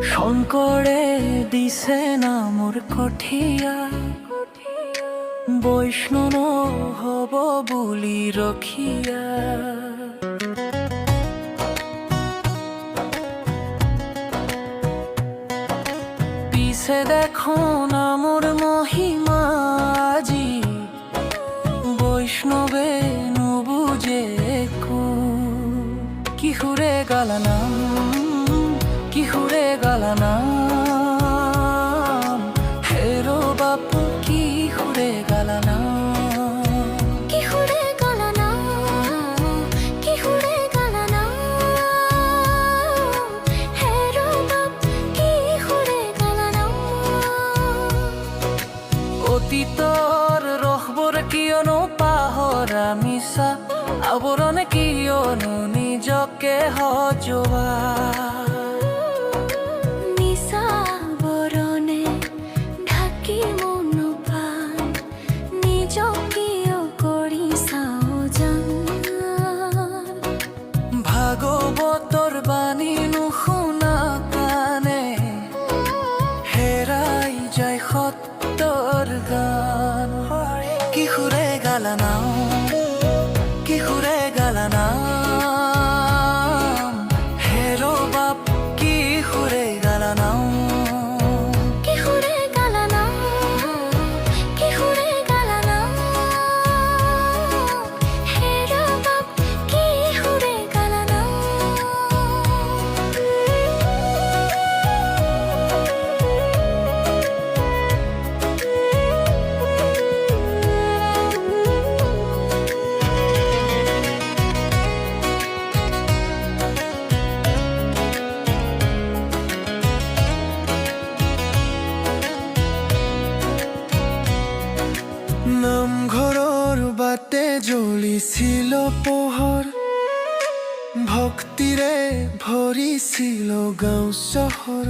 শঙ্কৰে দিছে না মোৰ কঠিয়া, বৈষ্ণৱ হ'ব বুলি ৰখিয়া। পিছে দেখোন মোৰ মহিমা আজি, বৈষ্ণৱে নুবুজে একো। কিশোৰে গালানাম, কিশোৰে গালানাম, হেৰো বাপু কিশোৰে গালানাম। কিশোৰে গালানাম, কিশোৰে গালানাম, হেৰো বাপ কিশোৰে গালানাম। অতীতৰ ৰসবোৰ কিয়নো পাহৰা মিছা, আৱৰণ কিয়নো নিজকে সজোৱা। ভাগৱতৰ বাণী নুশুনা কাণে হেৰাই যায় সত্যৰ গান। কিশোৰে গালানাম, কিশোৰে গালানাম, হেৰো বাপ কিশোৰে গালানাম। কিশোৰে গালানাম, কিশোৰে গালানাম, হেৰো বাপ কিশোৰে গালানাম। নামঘৰৰ বাটে জ্বলিছিল পোহৰ, ভক্তিৰে ভৰিছিল গাঁও চহৰ।